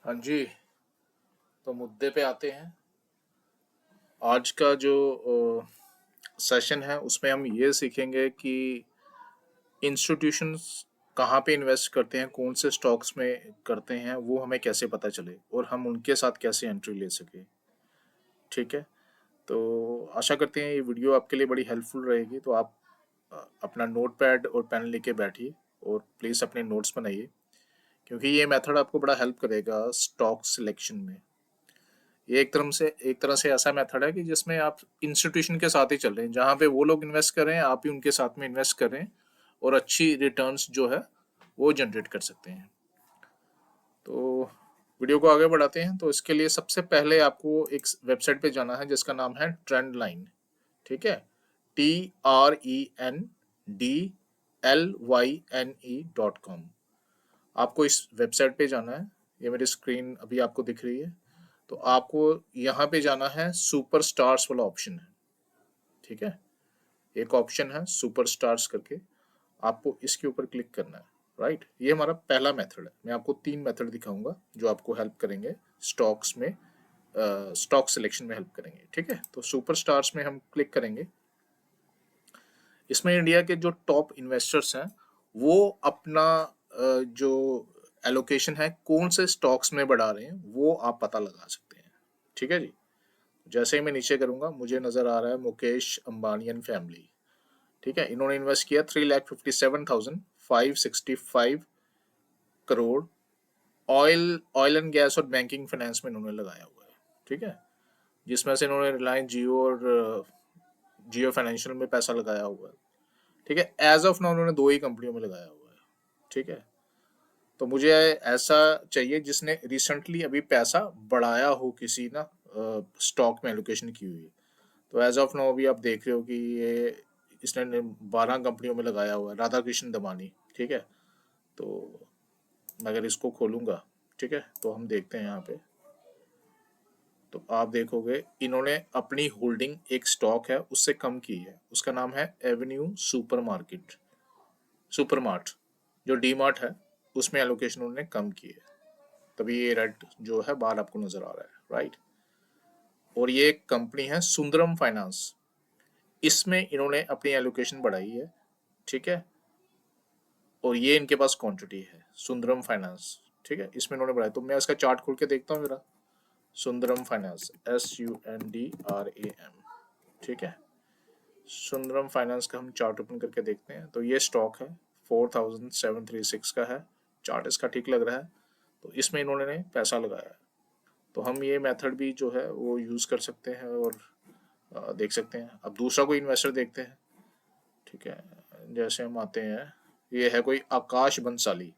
हाँ जी। तो मुद्दे पे आते हैं। आज का जो सेशन है उसमें हम ये सीखेंगे कि इंस्टीट्यूशंस कहाँ पे इन्वेस्ट करते हैं, कौन से स्टॉक्स में करते हैं, वो हमें कैसे पता चले और हम उनके साथ कैसे एंट्री ले सके। ठीक है। तो आशा करते हैं ये वीडियो आपके लिए बड़ी हेल्पफुल रहेगी। तो आप अपना नोट पैड और पेन लेके बैठिए और प्लीज़ अपने नोट्स बनाइए, क्योंकि ये मेथड आपको बड़ा हेल्प करेगा स्टॉक सिलेक्शन में। ये एक तरह से ऐसा मेथड है कि जिसमें आप इंस्टीट्यूशन के साथ ही चल रहे हैं, जहाँ पे वो लोग इन्वेस्ट कर रहे हैं आप भी उनके साथ में इन्वेस्ट कर रहे हैं और अच्छी रिटर्न्स जो है वो जनरेट कर सकते हैं। तो वीडियो को आगे बढ़ाते हैं। तो इसके लिए सबसे पहले आपको एक वेबसाइट पे जाना है जिसका नाम है ट्रेंड लाइन। ठीक है। TRENDLYNE.com। आपको इस वेबसाइट पे जाना है। ये मेरी स्क्रीन अभी आपको दिख रही है। तो आपको यहाँ पे जाना है, सुपर स्टार्स वाला ऑप्शन है। ठीक है। एक ऑप्शन है सुपर स्टार्स करके, आपको इसके ऊपर क्लिक करना है। राइट। ये हमारा पहला मेथड है। मैं आपको 3 मेथड दिखाऊंगा जो आपको हेल्प करेंगे स्टॉक्स में, स्टॉक सिलेक्शन में हेल्प करेंगे। ठीक है। तो सुपर स्टार्स में हम क्लिक करेंगे। इसमें इंडिया के जो टॉप इन्वेस्टर्स हैं वो अपना जो एलोकेशन है कौन से स्टॉक्स में बढ़ा रहे हैं वो आप पता लगा सकते हैं। ठीक है जी। जैसे ही मैं नीचे करूंगा मुझे नजर आ रहा है मुकेश अंबानी एंड फैमिली। ठीक है। इन्होंने इन्वेस्ट किया 3,57,565 crore oil oil and gas और बैंकिंग फाइनेंस में इन्होंने लगाया हुआ है। ठीक है। जिसमें से इन्होंने रिलायंस जियो और जियो फाइनेंशियल में पैसा लगाया हुआ है। ठीक है। एज ऑफ नाउ उन्होंने 2 ही कंपनियों में लगाया हुआ है। ठीक है। तो मुझे ऐसा चाहिए जिसने रिसेंटली अभी पैसा बढ़ाया हो, किसी ना स्टॉक में एलोकेशन की हुई। तो एज ऑफ नाउ अभी आप देख रहे हो कि ये इसने 12 कंपनियों में लगाया हुआ है, राधा कृष्ण दमानी। ठीक है। तो मैं अगर इसको खोलूंगा, ठीक है, तो हम देखते हैं यहाँ पे। तो आप देखोगे इन्होंने अपनी होल्डिंग एक स्टॉक है उससे कम की है, उसका नाम है एवेन्यू सुपरमार्ट। जो डी मार्ट है उसमें एलोकेशन उन्होंने कम की है, तभी ये रेड जो है बार आपको नजर आ रहा है। राइट। और ये एक कंपनी है सुंदरम फाइनेंस, इसमें इन्होंने अपनी एलोकेशन बढ़ाई है। ठीक है। और ये इनके पास क्वांटिटी है सुंदरम फाइनेंस। ठीक है। इसमें इन्होंने बढ़ाया। तो मैं इसका चार्ट खोल के देखता हूँ मेरा। Sundaram finance, SUNDRAM। ठीक है। सुंदरम फाइनेंस का हम चार्ट ओपन करके देखते हैं। तो ये स्टॉक है 4736 का है। चार्ट इसका ठीक लग रहा है। तो इसमें इन्होंने पैसा लगाया है। तो हम ये मेथड भी जो है वो यूज़ कर सकते हैं और देख सकते हैं। अब दूसरा कोई इन्वेस्टर देखते हैं। ठीक है। जैसे हम आते हैं, ये है कोई आकाश बंसाली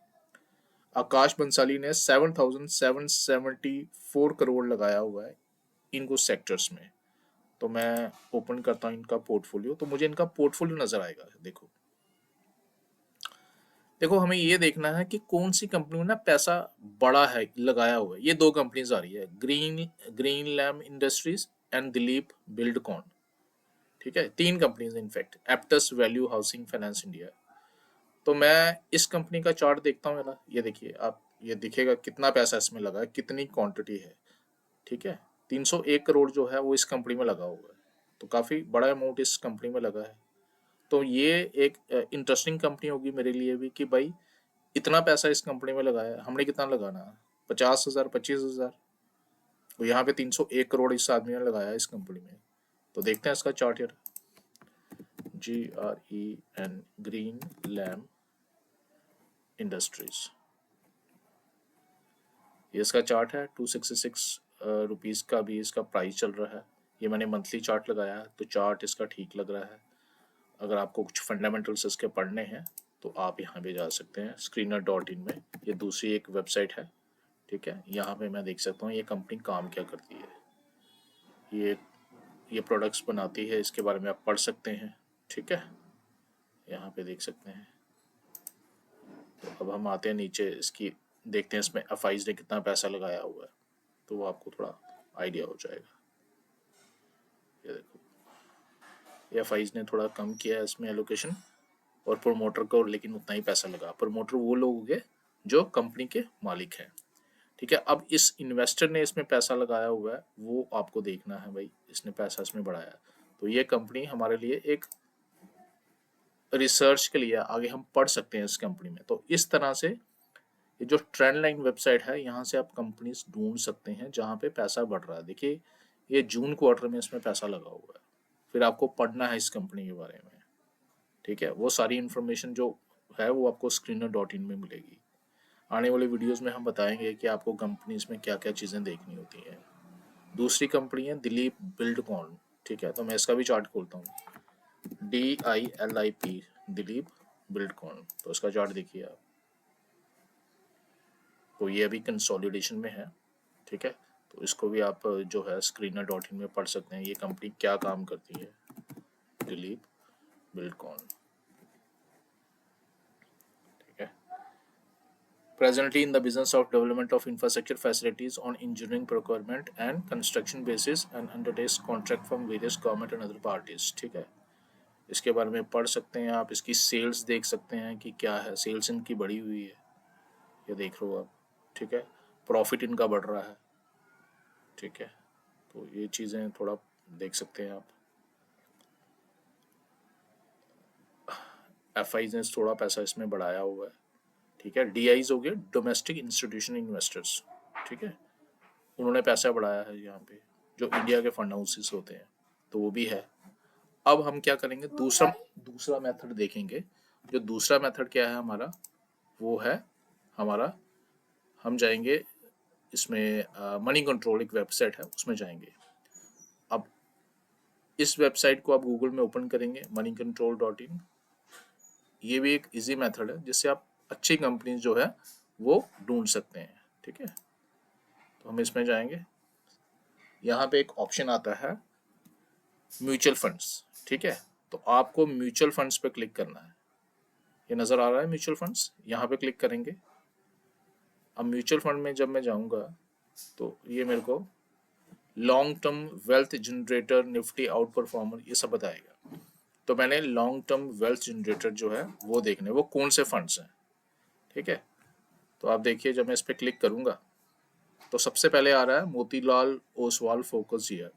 ने 7,774 करोड़ लगाया हुआ है इन कुछ सेक्टर्स में। तो मैं ओपन करता हूँ इनका पोर्टफोलियो, तो मुझे इनका पोर्टफोलियो नजर आएगा। देखो देखो, हमें ये देखना है कि कौन सी कंपनी में ना पैसा बड़ा है, लगाया हुआ है। ये 2 कंपनीज आ रही है, Greenlam industries and Dilip Buildcon. ठीक है। 3 companies in fact, Aptus value housing finance India. तो मैं इस कंपनी का चार्ट देखता हूँ मेरा। ये देखिए आप, ये दिखेगा कितना पैसा इसमें लगा है, कितनी क्वांटिटी है। ठीक है। 301 करोड़ जो है वो इस कंपनी में लगा हुआ है। तो काफ़ी बड़ा अमाउंट इस कंपनी में लगा है। तो ये एक इंटरेस्टिंग कंपनी होगी मेरे लिए भी कि भाई इतना पैसा इस कंपनी में लगाया है, हमने कितना लगाना है, 50,000, 25,000। तो यहाँ पे 301 करोड़ इस आदमी ने लगाया है इस कंपनी में। तो देखते हैं इसका चार्ट यार। GREN, ग्रीन लैम इंडस्ट्रीज, ये इसका चार्ट है। 266 रुपीज़ का भी इसका प्राइस चल रहा है। ये मैंने मंथली चार्ट लगाया है तो चार्ट इसका ठीक लग रहा है। अगर आपको कुछ फंडामेंटल्स इसके पढ़ने हैं तो आप यहाँ पे जा सकते हैं screener.in में। ये दूसरी एक वेबसाइट है। ठीक है। यहाँ पे मैं देख सकता हूँ ये कंपनी काम क्या करती है। ये ये प्रोडक्ट्स बनाती है, इसके बारे में आप पढ़ सकते हैं। ठीक है। यहाँ पे देख सकते हैं। तो अब हम आते हैं नीचे, इसकी देखते हैं इसमें एफआईज ने कितना पैसा लगाया हुआ है, तो वो आपको थोड़ा आइडिया हो जाएगा। ये देखो, एफआईज ने थोड़ा कम किया है इसमें एलोकेशन, और प्रोमोटर को लेकिन उतना ही पैसा लगा। प्रोमोटर वो लोग हो गए जो कंपनी के मालिक हैं। ठीक है। अब इस इन्वेस्टर ने इसमें पैसा लगाया हुआ है, वो आपको देखना है भाई, इसने पैसा इसमें बढ़ाया, तो ये कंपनी हमारे लिए एक रिसर्च के लिए आगे हम पढ़ सकते हैं इस कंपनी में। तो इस तरह से ये जो ट्रेंड लाइन वेबसाइट है, यहाँ से आप कंपनीज ढूंढ सकते हैं जहाँ पे पैसा बढ़ रहा है। देखिए ये जून क्वार्टर में इसमें पैसा लगा हुआ है, फिर आपको पढ़ना है इस कंपनी के बारे में, ठीक है। वो सारी इन्फॉर्मेशन जो है वो आपको screener.in में मिलेगी। आने वाले वीडियोस में हम बताएंगे कि आपको कंपनीज में क्या क्या चीज़ें देखनी होती हैं। दूसरी कंपनी है दिलीप बिल्डकॉन, ठीक है। तो मैं इसका भी चार्ट खोलता हूँ, DILIP, दिलीप बिल्डकॉन। तो इसका चार्ट देखिए आप, तो ये अभी कंसोलिडेशन में है, ठीक है। तो इसको भी आप जो है screener.in में पढ़ सकते हैं, ये कंपनी क्या काम करती है, दिलीप बिल्डकॉन, ठीक है। Presently in the business of development of infrastructure facilities on engineering procurement and construction basis and undertakes contract from various government and other parties, ठीक है। इसके बारे में पढ़ सकते हैं आप, इसकी सेल्स देख सकते हैं कि क्या है, सेल्स इनकी बढ़ी हुई है, ये देख लो आप, ठीक है। प्रॉफिट इनका बढ़ रहा है, ठीक है। तो ये चीज़ें थोड़ा देख सकते हैं आप। FIs ने थोड़ा पैसा इसमें बढ़ाया हुआ है, ठीक है। DIs हो गए, डोमेस्टिक इंस्टीट्यूशन इन्वेस्टर्स, ठीक है, उन्होंने पैसा बढ़ाया है यहाँ पे, जो इंडिया के फंड हाउसेस होते हैं, तो वो भी है। अब हम क्या करेंगे, दूसरा दूसरा मेथड देखेंगे। जो दूसरा मेथड क्या है हमारा, वो है हमारा, हम जाएंगे इसमें मनी कंट्रोल एक वेबसाइट है, उसमें जाएंगे। अब इस वेबसाइट को आप गूगल में ओपन करेंगे, moneycontrol.in। ये भी एक इजी मेथड है जिससे आप अच्छी कंपनी जो है वो ढूंढ सकते हैं, ठीक है। तो हम इसमें जाएंगे, यहाँ पे एक ऑप्शन आता है म्यूचुअल फंड्स, ठीक है। तो आपको म्यूचुअल फंड्स पे क्लिक करना है, ये नज़र आ रहा है म्यूचुअल फंड्स, यहाँ पे क्लिक करेंगे। अब म्यूचुअल फंड में जब मैं जाऊँगा तो ये मेरे को long term wealth generator, Nifty out performer, ये सब बताएगा। तो मैंने लॉन्ग टर्म वेल्थ जनरेटर जो है वो देखने, वो कौन से फंड्स हैं, ठीक है। तो आप देखिए जब मैं इस पर क्लिक करूँगा तो सबसे पहले आ रहा है मोतीलाल ओसवाल फोकस ईयर।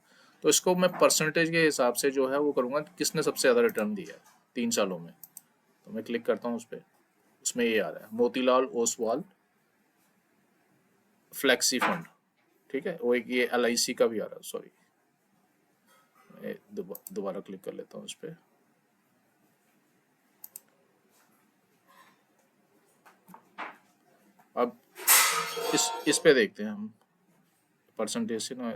तो इसको मैं परसेंटेज के हिसाब से जो है वो करूँगा, किसने सबसे ज़्यादा रिटर्न दिया है 3 सालों में। तो मैं क्लिक करता हूँ उस पर, उसमें ये आ रहा है मोतीलाल ओसवाल फ्लेक्सी फंड, ठीक है। वो एक ये LIC का भी आ रहा है, सॉरी दोबारा क्लिक कर लेता हूँ उस पर। अब इस पे देखते हैं हम, परसेंटेज से ना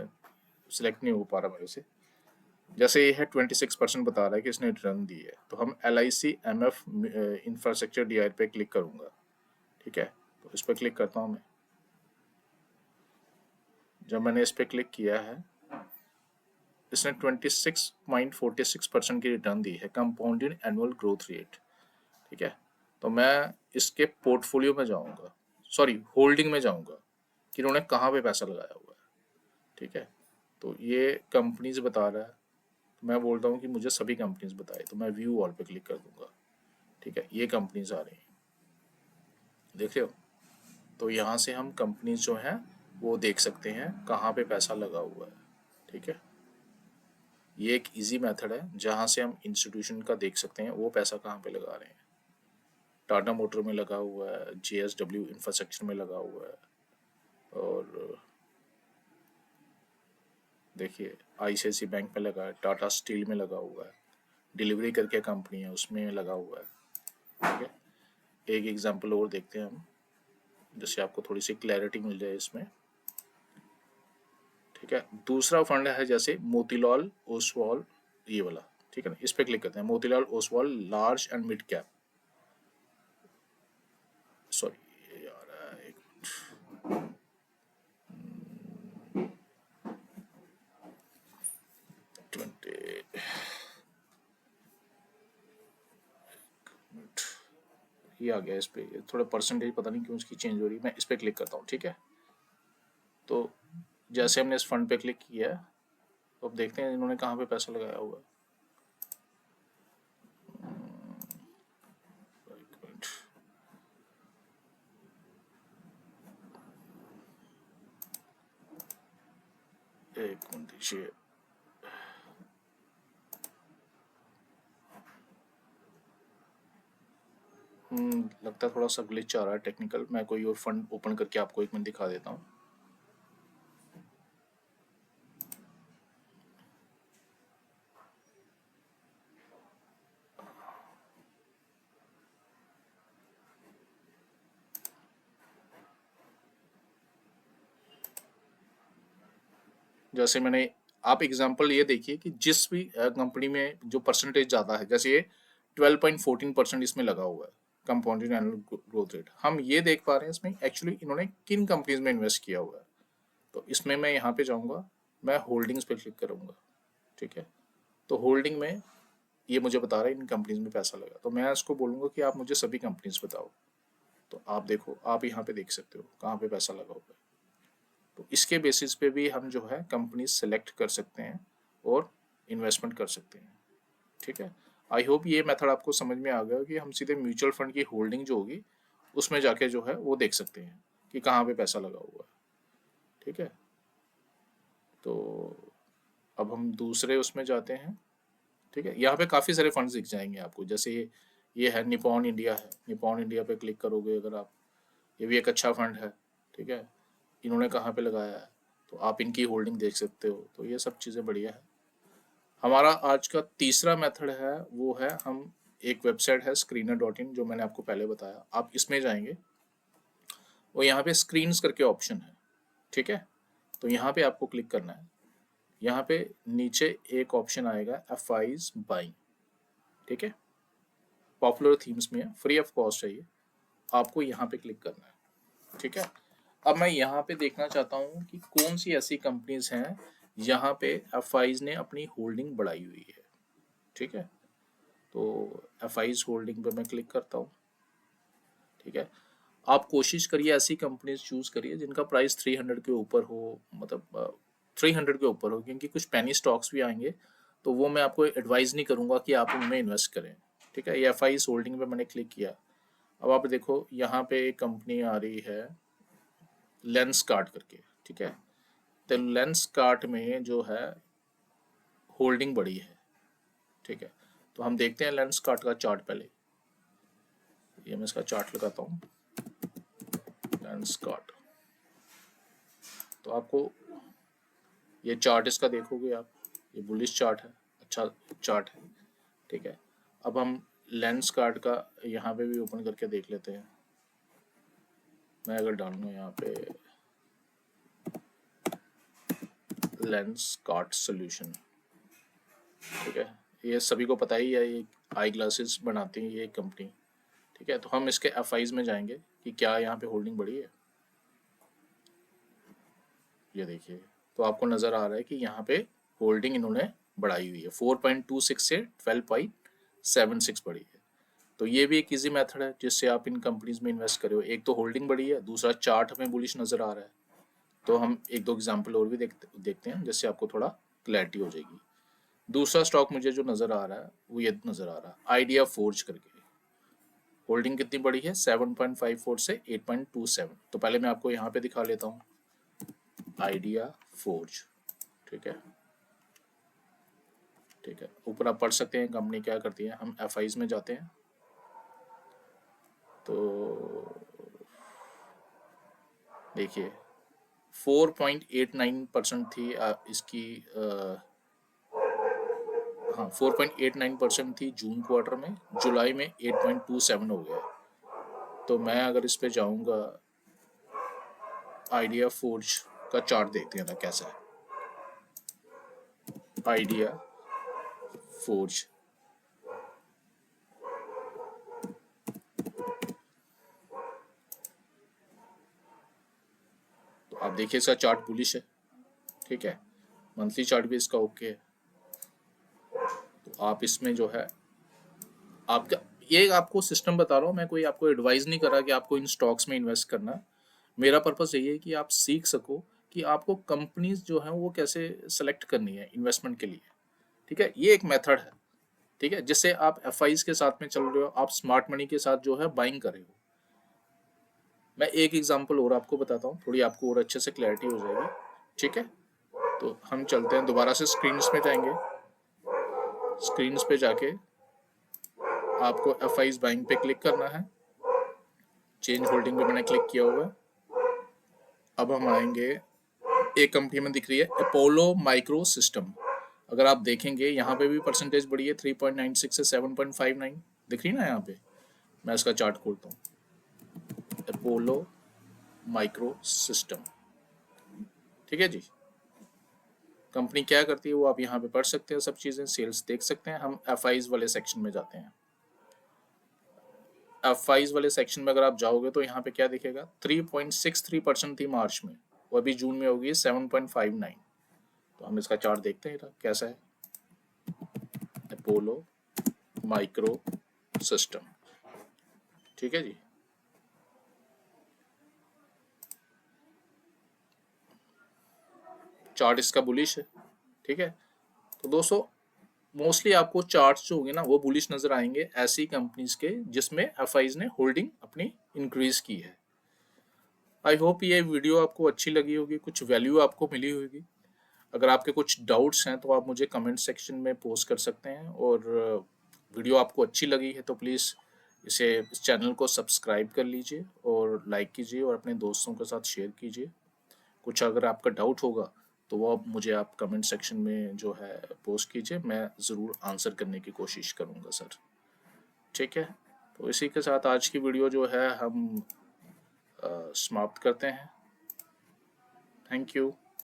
सिलेक्ट नहीं हो पा रहा मेरे से। जैसे ये है 26% बता रहा है कि इसने रिटर्न दी है, तो हम LIC MF इंफ्रास्ट्रक्चर DI पे क्लिक करूँगा, ठीक है। तो इस पर क्लिक करता हूँ मैं। जब मैंने इस पर क्लिक किया है, इसने 26.46% की रिटर्न दी है, कंपाउंडेड एनुअल ग्रोथ रेट, ठीक है। तो मैं इसके पोर्टफोलियो में जाऊँगा, सॉरी होल्डिंग में जाऊँगा कि इन्होंने कहाँ पे पैसा लगाया हुआ है, ठीक है। तो ये कंपनीज बता रहा है, तो मैं बोलता हूँ कि मुझे सभी कंपनीज बताए, तो मैं व्यू ऑल पे क्लिक कर दूंगा, ठीक है। ये कंपनीज आ रही हैं, देख रहे हो। तो यहाँ से हम कंपनीज जो हैं वो देख सकते हैं कहाँ पे पैसा लगा हुआ है, ठीक है। ये एक इजी मेथड है जहाँ से हम इंस्टीट्यूशन का देख सकते हैं वो पैसा कहाँ पे लगा रहे हैं। टाटा मोटर में लगा हुआ है, JSW इंफ्रास्ट्रक्चर में लगा हुआ है, और देखिए ICICI बैंक में लगा है, टाटा स्टील में लगा हुआ है, डिलीवरी करके कंपनी है उसमें लगा हुआ है, ठीक है। एक एग्जांपल और देखते हैं हम, जिससे आपको थोड़ी सी क्लैरिटी मिल जाए इसमें, ठीक है। दूसरा फंड है जैसे मोतीलाल ओसवाल, ये वाला, ठीक है ना। इस पे क्लिक करते हैं, Motilal Oswal large and mid cap, sorry यार एक मिनट, 20 ये आ गया। इस पे थोड़ा परसेंटेज पता नहीं क्यों इसकी चेंज हो रही है, मैं इस पे क्लिक करता हूँ, ठीक है। तो जैसे हमने इस फंड पे क्लिक किया है, तो अब देखते हैं इन्होंने कहाँ पे पैसा लगाया हुआ है। एक मिनट, एक मिनट दीजिए। लगता है थोड़ा सा ग्लिच आ रहा है टेक्निकल। मैं कोई और फंड ओपन करके आपको एक मिनट दिखा देता हूँ। जैसे मैंने, आप एग्जांपल ये देखिए कि जिस भी कंपनी में जो परसेंटेज ज़्यादा है, जैसे ये 12.14% इसमें लगा हुआ है कंपाउंडेड एनुअल ग्रोथ रेट, हम ये देख पा रहे हैं इसमें एक्चुअली इन्होंने किन कंपनीज में इन्वेस्ट किया हुआ है। तो इसमें मैं यहाँ पे जाऊँगा, मैं होल्डिंग्स पे क्लिक करूँगा। ठीक है, तो होल्डिंग में ये मुझे बता रहा है इन कंपनीज में पैसा लगा, तो मैं इसको बोलूँगा कि आप मुझे सभी कंपनीज बताओ। तो आप देखो, आप यहाँ पे देख सकते हो कहाँ पे पैसा लगा हुआ है। तो इसके बेसिस पे भी हम जो है कंपनी सेलेक्ट कर सकते हैं और इन्वेस्टमेंट कर सकते हैं। ठीक है, आई होप ये मेथड आपको समझ में आ गया कि हम सीधे म्यूचुअल फंड की होल्डिंग जो होगी उसमें जाके जो है वो देख सकते हैं कि कहाँ पे पैसा लगा हुआ है। ठीक है, तो अब हम दूसरे उसमें जाते हैं। ठीक है, यहाँ पे काफ़ी सारे फंड्स दिख जाएंगे आपको, जैसे ये है निपॉन इंडिया है। निपॉन इंडिया पे क्लिक करोगे अगर आप, ये भी एक अच्छा फंड है। ठीक है, इन्होंने कहाँ पे लगाया है तो आप इनकी होल्डिंग देख सकते हो। तो ये सब चीज़ें बढ़िया है। हमारा आज का तीसरा मेथड है वो है, हम एक वेबसाइट है screener.in जो मैंने आपको पहले बताया, आप इसमें जाएंगे और यहाँ पे स्क्रीन्स करके ऑप्शन है। ठीक है, तो यहाँ पे आपको क्लिक करना है। यहाँ पे नीचे एक ऑप्शन आएगा FIs बाइंग। ठीक है, पॉपुलर थीम्स में है, फ्री ऑफ कॉस्ट है ये, आपको यहाँ पे क्लिक करना है। ठीक है, अब मैं यहाँ पे देखना चाहता हूँ कि कौन सी ऐसी कंपनीज हैं यहाँ पे FIs ने अपनी होल्डिंग बढ़ाई हुई है। ठीक है, तो FIs होल्डिंग पे मैं क्लिक करता हूँ। ठीक है, आप कोशिश करिए ऐसी कंपनीज चूज करिए जिनका प्राइस 300 के ऊपर हो, मतलब 300 के ऊपर हो, क्योंकि कुछ पेनी स्टॉक्स भी आएंगे तो वो मैं आपको एडवाइज नहीं करूंगा कि आप उनमें इन्वेस्ट करें। ठीक है, ये FIs होल्डिंग पे मैंने क्लिक किया। अब आप देखो यहाँ पे एक कंपनी आ रही है लेंस कार्ट करके। ठीक है, तो लेंस कार्ट में जो है होल्डिंग बड़ी है। ठीक है, तो हम देखते हैं लेंस कार्ट का चार्ट पहले। ये मैं इसका चार्ट लगाता हूँ, लेंस कार्ट। तो आपको ये चार्ट इसका देखोगे आप, ये बुलिश चार्ट है, अच्छा चार्ट है। ठीक है, अब हम लेंस कार्ट का यहाँ पे भी ओपन करके देख लेते हैं। मैं अगर डालूँ यहाँ पे लेंस कार्ट सोल्यूशन। ठीक है, ये सभी को पता ही है, ये आई ग्लासेस बनाती है ये कंपनी। ठीक है, तो हम इसके FIs में जाएंगे कि क्या यहाँ पे होल्डिंग बढ़ी है। ये देखिए, तो आपको नज़र आ रहा है कि यहाँ पे होल्डिंग इन्होंने बढ़ाई हुई है, 4.26 से 12.76 बढ़ी है। तो ये भी एक इजी मेथड है जिससे आप इन कंपनीज में इन्वेस्ट करो। एक तो होल्डिंग बढ़ी है, दूसरा चार्ट हमें बुलिश नज़र आ रहा है। तो हम एक दो एग्जाम्पल और भी देखते हैं जिससे आपको थोड़ा क्लैरिटी हो जाएगी। दूसरा स्टॉक मुझे जो नज़र आ रहा है वो ये नज़र आ रहा है, आइडिया फोर्ज करके। होल्डिंग कितनी बड़ी है, 7.54 से 8.27। तो पहले मैं आपको यहाँ पे दिखा लेता हूँ, आइडिया फोर्ज। ठीक है, ठीक है, ऊपर आप पढ़ सकते हैं कंपनी क्या करती है। हम FIs में जाते हैं, तो देखिए 4.89% थी इसकी, हाँ 4.89% थी जून क्वार्टर में, जुलाई में 8.27 हो गया। तो मैं अगर इस पे जाऊंगा, आइडिया फोर्ज का चार्ट देखते हैं ना कैसा है। आइडिया फोर्ज, तो आप देखिए इसका चार्ट बुलिश है। ठीक है, मंथली चार्ट भी इसका ओके है। तो आप इसमें जो है, आपका ये आपको सिस्टम बता रहा हूँ मैं, कोई आपको एडवाइस नहीं कर रहा कि आपको इन स्टॉक्स में इन्वेस्ट करना है। मेरा पर्पस यही है कि आप सीख सको कि आपको कंपनीज जो है वो कैसे सेलेक्ट करनी है इन्वेस्टमेंट के लिए। ठीक है, ये एक मेथड है। ठीक है, जिससे आप FIs के साथ में चल रहे हो, आप स्मार्ट मनी के साथ जो है बाइंग कर रहे हो। मैं एक एग्जांपल और आपको बताता हूँ, थोड़ी आपको और अच्छे से क्लैरिटी हो जाएगी। ठीक है, तो हम चलते हैं दोबारा से स्क्रीन्स में जाएंगे। स्क्रीन्स पे जाके आपको एफआईज बाइंग पे क्लिक करना है। चेंज होल्डिंग पे मैंने क्लिक किया हुआ है। अब हम आएंगे, एक कंपनी में दिख रही है अपोलो माइक्रो सिस्टम। अगर आप देखेंगे यहाँ पे भी परसेंटेज बढ़ी है 3.96 से 7.59 दिख रही है ना यहाँ पे। मैं इसका चार्ट खोलता हूँ, अपोलो माइक्रो सिस्टम। ठीक है जी। कंपनी क्या करती है वो आप यहाँ पे पढ़ सकते हैं, सब चीज़ें सेल्स देख सकते हैं। हम एफआईज वाले सेक्शन में जाते हैं। एफआईज वाले सेक्शन में अगर आप जाओगे तो यहाँ पे क्या दिखेगा, 3.63% थी मार्च में, वो अभी जून में होगी 7.59। तो हम इसका चार्ट देखते हैं कैसा है। अपोलो माइक्रो सिस्टम, ठीक है जी। चार्ट इसका बुलिश है, ठीक है। तो दोस्तों मोस्टली आपको चार्ट्स जो होंगे ना वो बुलिश नजर आएंगे ऐसी कंपनीज के जिसमें एफआईज ने होल्डिंग अपनी इंक्रीज की है। आई होप ये वीडियो आपको अच्छी लगी होगी, कुछ वैल्यू आपको मिली होगी। अगर आपके कुछ डाउट्स हैं तो आप मुझे कमेंट सेक्शन में पोस्ट कर सकते हैं, और वीडियो आपको अच्छी लगी है तो प्लीज़ इस चैनल को सब्सक्राइब कर लीजिए और लाइक कीजिए और अपने दोस्तों के साथ शेयर कीजिए। कुछ अगर आपका डाउट होगा तो वो आप कमेंट सेक्शन में जो है पोस्ट कीजिए, मैं ज़रूर आंसर करने की कोशिश करूँगा सर। ठीक है, तो इसी के साथ आज की वीडियो जो है हम समाप्त करते हैं। Thank you.